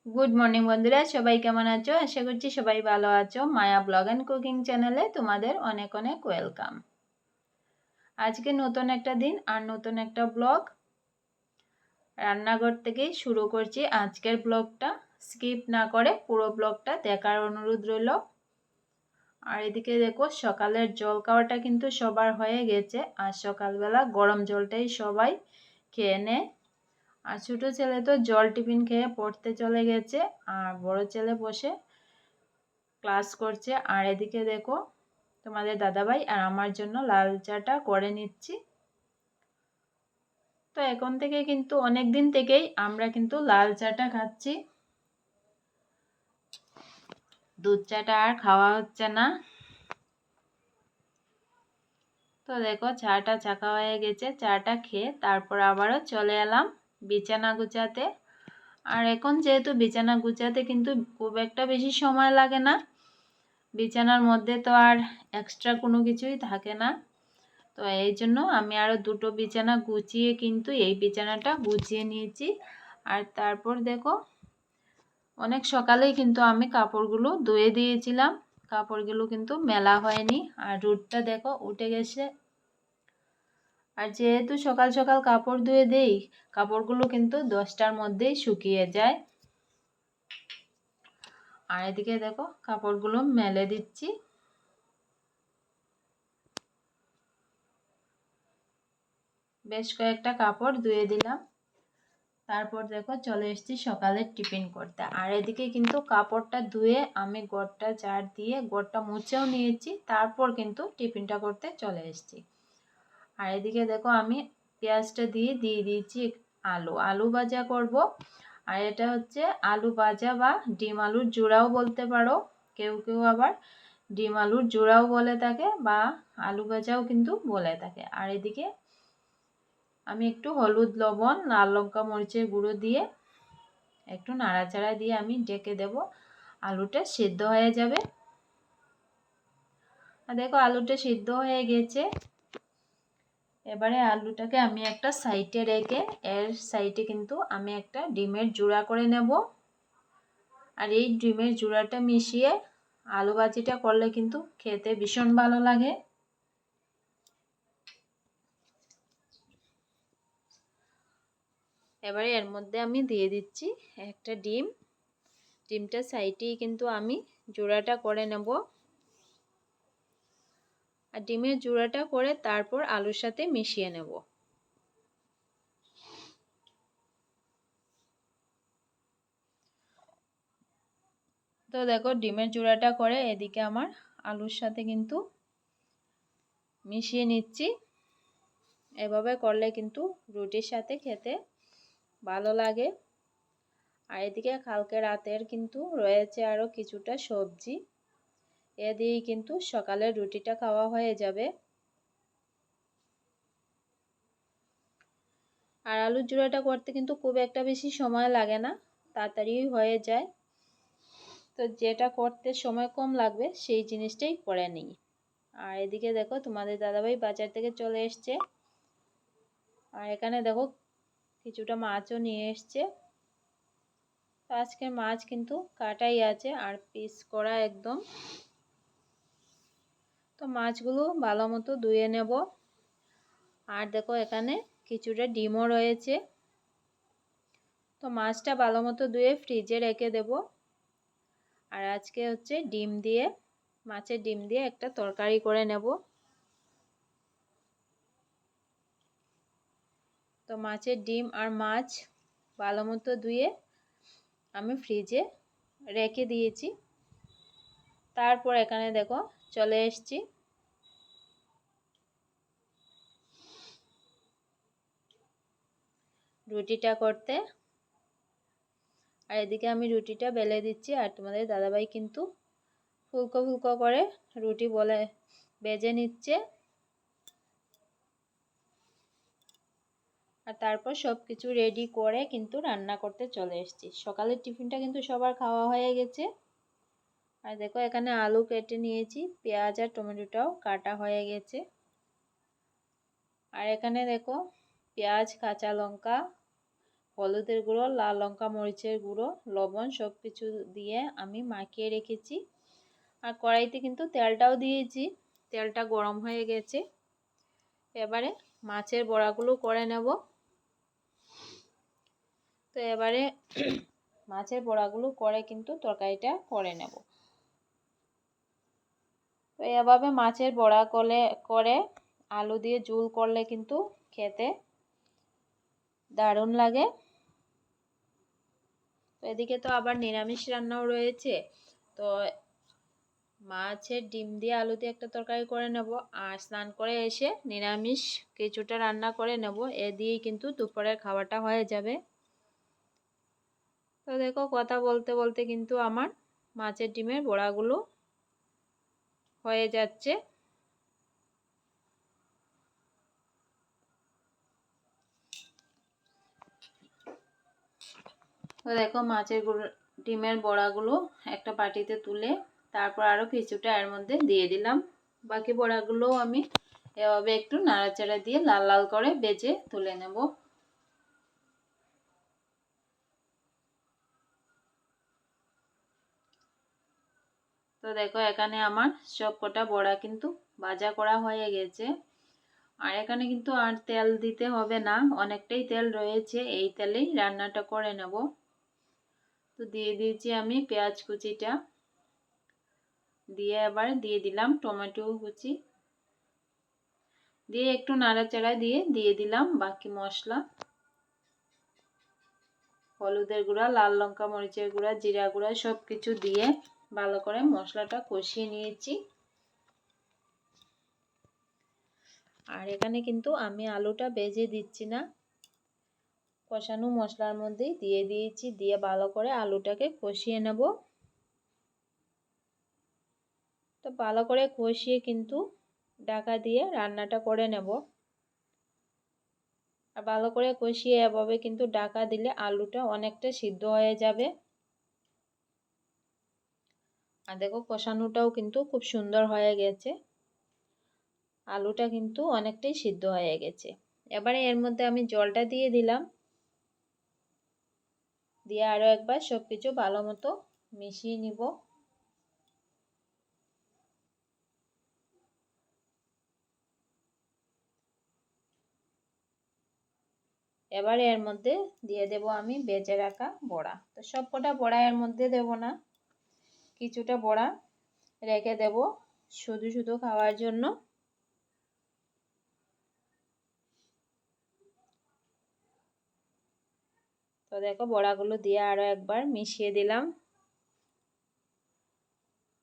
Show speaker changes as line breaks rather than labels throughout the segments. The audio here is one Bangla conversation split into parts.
গুড মর্নিং বন্ধুরা, সবাই কেমন আছো? আশা করছি সবাই ভালো আছো। মায়া ব্লগ অ্যান্ড কুকিং চ্যানেলে তোমাদের অনেক অনেক ওয়েলকাম। আজকে নতুন একটা দিন আর নতুন একটা ব্লগ। রান্নাঘর থেকেই শুরু করছি আজকের ব্লগটা। স্কিপ না করে পুরো ব্লগটা দেখার অনুরোধ রইল। আর এদিকে দেখো, সকালের জল খাওয়াটা কিন্তু সবার হয়ে গেছে। আর সকালবেলা গরম জলটাই সবাই খেয়ে নেয়। আর ছোটো ছেলে তো জল টিফিন খেয়ে পড়তে চলে গেছে, আর বড় ছেলে বসে ক্লাস করছে। আর এদিকে দেখো, তোমাদের দাদাভাই আর আমার জন্য লাল চাটা করে নিচ্ছি। তো এখন থেকে কিন্তু অনেক দিন থেকেই আমরা কিন্তু লাল চাটা খাচ্ছি, দুধ চাটা আর খাওয়া হচ্ছে না। তো দেখো, চাটা চাকা হয়ে গেছে। চাটা খেয়ে তারপর আবারও চলে এলাম বিছানা গুছাতে। আর এখন যেহেতু বিছানা গুছাতে কিন্তু খুব একটা বেশি সময় লাগে না, বিছানার মধ্যে তো আর এক্সট্রা কোনো কিছুই থাকে না। তো এই জন্য আমি আরও দুটো বিছানা গুছিয়ে কিন্তু এই বিছানাটা গুছিয়ে নিয়েছি। আর তারপর দেখো, অনেক সকালেই কিন্তু আমি কাপড়গুলো ধুয়ে দিয়েছিলাম, কাপড়গুলো কিন্তু মেলা হয়নি। আর রোদটা দেখো উঠে গেছে। আর যেহেতু সকাল সকাল কাপড় ধুয়ে দেই, কাপড়গুলো কিন্তু 10টার মধ্যেই শুকিয়ে যায়। আর এদিকে দেখো, কাপড়গুলো মেলে দিচ্ছি। বেশ কয়েকটা কাপড় ধুয়ে দিলাম। তারপর দেখো, চলে এসেছি সকালের টিফিন করতে। আর এদিকে কিন্তু কাপড়টা ধুয়ে আমি ঘরটা ঝাড় দিয়ে ঘরটা মুছেও নিয়েছি। তারপর কিন্তু টিফিনটা করতে চলে এসেছি। আর এদিকে দেখো, আমি পেঁয়াজটা দিয়ে দিয়েছি আলু ভাজা করব। আর এটা হচ্ছে আলু ভাজা বা ডিম আলুর জোড়াও বলতে পারো। কেউ কেউ আবার ডিম আলুর জোড়াও বলে থাকে, বা আলু ভাজাও কিন্তু বলে থাকে। আর এদিকে আমি একটু হলুদ, লবণ, লাল লঙ্কা, মরিচের গুঁড়ো দিয়ে একটু নাড়াচাড়া দিয়ে আমি ঢেকে দেব। আলুটা সিদ্ধ হয়ে যাবে। আর দেখো, আলুটা সিদ্ধ হয়ে গেছে। এবারে আলুটাকে আমি একটা সাইডে রেখে এর সাইডে কিন্তু আমি একটা ডিমের জোড়া করে নেব। আর এই ডিমের জোড়াটা মিশিয়ে আলু ভাজিটা করলে কিন্তু খেতে ভীষণ ভালো লাগে। এবারে এর মধ্যে আমি দিয়ে দিচ্ছি একটা ডিমটা সাইডেই কিন্তু আমি জোড়াটা করে নেব। আর ডিমের জোড়াটা করে তারপর আলুর সাথে মিশিয়ে নেব। তো দেখো, ডিমের জোড়াটা করে এদিকে আমার আলুর সাথে কিন্তু মিশিয়ে নিচ্ছি। এভাবে করলে কিন্তু রুটির সাথে খেতে ভালো লাগে। আর এদিকে কালকে রাতের কিন্তু রয়েছে আরও কিছুটা সবজি, এ দিয়েই কিন্তু সকালের রুটিটা খাওয়া হয়ে যাবে। আর আলুর জোড়াটা করতে কিন্তু খুব একটা বেশি সময় লাগে না, তাড়াতাড়ি হয়ে যায়। তো যেটা করতে সময় কম লাগবে সেই জিনিসটাই করে নিই। আর এদিকে দেখো, তোমাদের দাদাভাই বাজার থেকে চলে এসছে। আর এখানে দেখো, কিছুটা মাছও নিয়ে এসছে। তো আজকের মাছ কিন্তু কাটাই আছে আর পিস করা একদম। তো মাছগুলো ভালো মতো ধুয়ে নেব। আর দেখো, এখানে কিছুটা ডিমও রয়েছে। তো মাছটা ভালো মতো ধুয়ে ফ্রিজে রেখে দেব। আর আজকে হচ্ছে মাছের ডিম দিয়ে একটা তরকারি করে নেব। তো মাছের ডিম আর মাছ ভালো মতো ধুয়ে আমি ফ্রিজে রেখে দিয়েছি। তারপর এখানে দেখো, চলে এসেছি রুটিটা করতে। আর এদিকে আমি রুটিটা বেলে দিচ্ছি, আর তোমাদের দাদাভাই কিন্তু ফুলকো ফুলকো করে রুটি বেজে নিচ্ছে। আর তারপর সব কিছু রেডি করে কিন্তু রান্না করতে চলে এসেছি। সকালের টিফিনটা কিন্তু সবার খাওয়া হয়ে গেছে। আর দেখো, এখানে আলু কেটে নিয়েছি, পেঁয়াজ আর টমেটোটাও কাটা হয়ে গেছে। আর এখানে দেখো, পেঁয়াজ, কাঁচা লঙ্কা, হলুদের গুঁড়ো, লাল লঙ্কা মরিচের গুঁড়ো, লবণ সব কিছু দিয়ে আমি মাখিয়ে রেখেছি। আর কড়াইতে কিন্তু তেলটাও দিয়েছি, তেলটা গরম হয়ে গেছে। এবারে মাছের বড়াগুলো করে নেব। তো এবারে মাছের বড়াগুলো করে কিন্তু তরকারিটা করে নেব। তো এভাবে মাছের বড়া করে আলু দিয়ে ঝোল করলে কিন্তু খেতে দারুণ লাগে। তো এদিকে তো আবার নিরামিষ রান্নাও রয়েছে, তো মাছের ডিম দিয়ে আলু দিয়ে একটা তরকারি করে নেব। আর স্নান করে এসে নিরামিষ কিছুটা রান্না করে নেব, এ দিয়েই কিন্তু দুপুরের খাওয়াটা হয়ে যাবে। তো দেখো কথা বলতে বলতে কিন্তু আমার মাছের ডিমের বড়াগুলো হয়ে যাচ্ছে। তো দেখো মাছের ডিমের বড়াগুলো একটা বাটিতে তুলে তারপর আরও কিছুটা এর মধ্যে দিয়ে দিলাম। বাকি বড়াগুলোও আমি এভাবে একটু নাড়াচাড়া দিয়ে লাল লাল করে ভেজে তুলে নেব। তো দেখো এখানে আমার সব কটা বড়া কিন্তু ভাজা করা হয়ে গেছে। আর এখানে কিন্তু আর তেল দিতে হবে না, অনেকটাই তেল রয়েছে, এই তেলেই রান্নাটা করে নেব। তো দিয়ে দিয়েছি আমি পেঁয়াজ কুচিটা, দিয়ে এবার দিয়ে দিলাম টমেটো কুচি, দিয়ে একটু নাড়াচাড়া দিয়ে দিলাম বাকি মশলা, হলুদের গুঁড়া, লাল লঙ্কা মরিচের গুঁড়া, জিরা গুঁড়া সব কিছু দিয়ে ভালো করে মশলাটা কষিয়ে নিয়েছি। আর এখানে কিন্তু আমি আলুটা ভেজে দিচ্ছি না, কষানো মশলার মধ্যেই দিয়ে দিয়েছি, দিয়ে ভালো করে আলুটাকে কষিয়ে নেব। তো ভালো করে কষিয়ে কিন্তু ঢাকা দিয়ে রান্নাটা করে নেব। আর ভালো করে কষিয়ে এভাবে কিন্তু ঢাকা দিলে আলুটা অনেকটা সিদ্ধ হয়ে যাবে। আর দেখো কষানোটাও কিন্তু খুব সুন্দর হয়ে গেছে, আলুটা কিন্তু অনেকটাই সিদ্ধ হয়ে গেছে। এবারে এর মধ্যে আমি জলটা দিয়ে দিলাম, দিয়ে আরও একবার সব কিছু ভালো মতো মিশিয়ে নিব। এবারে এর মধ্যে দিয়ে দেব আমি ভেজে রাখা বড়া। তো সব কটা বড়া এর মধ্যে দেব না, কিছুটা বড়া রেখে দেব শুধু শুধু খাওয়ার জন্য। তো দেখো বড়াগুলো দিয়ে আরও একবার মিশিয়ে দিলাম।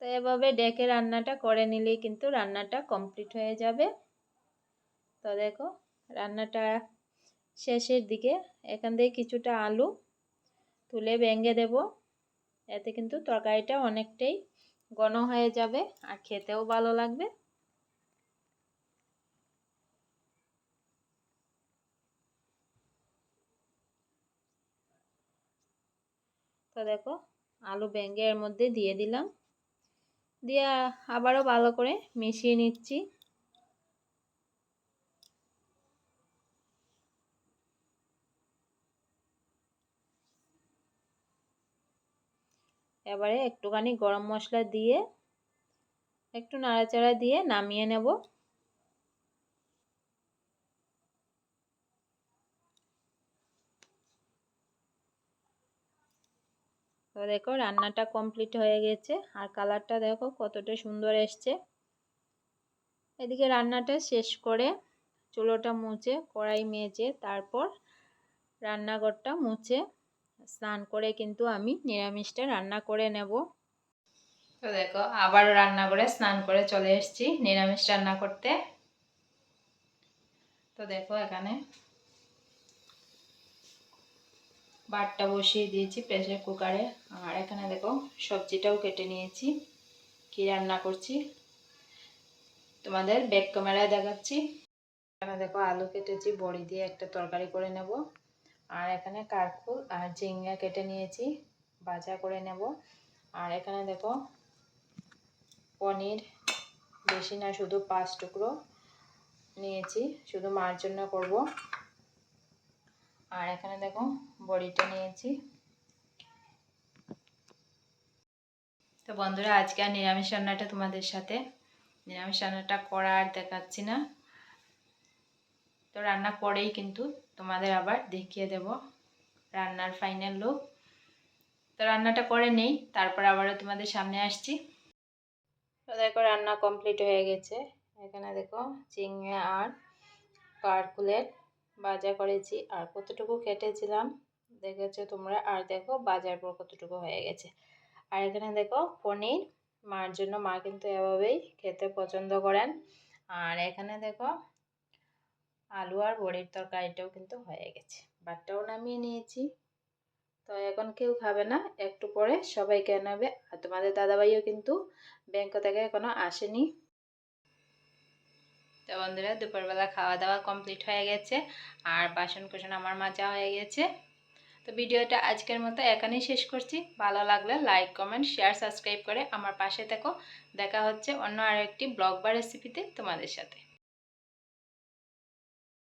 তো এভাবে ডেকে রান্নাটা করে নিলেই কিন্তু রান্নাটা কমপ্লিট হয়ে যাবে। তো দেখো রান্নাটা শেষের দিকে, এখান থেকে কিছুটা আলু তুলে ভেঙে দেব, এতে কিন্তু তরকারিটা অনেকটাই ঘন হয়ে যাবে আর খেতেও ভালো লাগবে। তো দেখো আলু ভেঙে এর মধ্যে দিয়ে দিলাম, দিয়ে আবারও ভালো করে মিশিয়ে নিচ্ছি। এবারে একটুখানি গরম মশলা দিয়ে একটু নাড়াচাড়া দিয়ে নামিয়ে নেব। তো দেখো রান্নাটা কমপ্লিট হয়ে গেছে, আর কালারটা দেখো কতটা সুন্দর এসছে। এদিকে রান্নাটা শেষ করে চুলোটা মুছে কড়াই মেজে তারপর রান্নাঘরটা মুছে স্নান করে কিন্তু আমি নিরামিষটা রান্না করে নেব। তো দেখো আবার রান্না করে স্নান করে চলে এসেছি নিরামিষ রান্না করতে। তো দেখো এখানে ভাতটা বসিয়ে দিয়েছি প্রেসার কুকারে, আর এখানে দেখো সবজিটাও কেটে নিয়েছি। কি রান্না করছি তোমাদের ব্যাক ক্যামেরায় দেখাচ্ছি। এখানে দেখো আলু কেটেছি, বড়ি দিয়ে একটা তরকারি করে নেব। আর এখানে কারকুল আর ঝিঙ্গা কেটে নিয়েছি, ভাজা করে নেব। আর এখানে দেখো পনির, বেশি না শুধু 5 টুকরো নিয়েছি, শুধু মার জন্য করব। আর এখানে দেখো বড়িটা নিয়েছি। তো বন্ধুরা, আজকে আর নিরামিষ রান্নাটা তোমাদের সাথে নিরামিষ রান্নাটা করা আর দেখাচ্ছি না। তো রান্না করেই কিন্তু তোমাদের আবার দেখিয়ে দেব রান্নার ফাইনাল লুক। তো রান্নাটা করে নেই, তারপর আবারও তোমাদের সামনে আসছি। তো দেখো রান্না কমপ্লিট হয়ে গেছে। এখানে দেখো চিংড়ি আর কারকুলেট ভাজা করেছি, আর কতটুকু কেটেছিলাম দেখেছো তোমরা, আর দেখো বাজার পর কতটুকু হয়ে গেছে। আর এখানে দেখো পনির, মার জন্য, মা কিন্তু এভাবেই খেতে পছন্দ করেন। আর এখানে দেখো আলু আর বড়ির তরকারিটাও কিন্তু হয়ে গেছে, ভাতটাও নামিয়ে নিয়েছি। তো এখন কেউ খাবে না, একটু পরে সবাই খেয়ে নেবে। আর তোমাদের দাদাভাইও কিন্তু ব্যাংক থেকে এখনো আসেনি। তো বন্ধুরা, দুপুরবেলা খাওয়া দাওয়া কমপ্লিট হয়ে গেছে, আর বাসন কোসন আমার মাজা হয়ে গেছে। তো ভিডিওটা আজকের মতো এখানেই শেষ করছি। ভালো লাগলে লাইক, কমেন্ট, শেয়ার, সাবস্ক্রাইব করে আমার পাশে থেকো। দেখা হচ্ছে অন্য আরেকটি ব্লগ বা রেসিপিতে তোমাদের সাথে।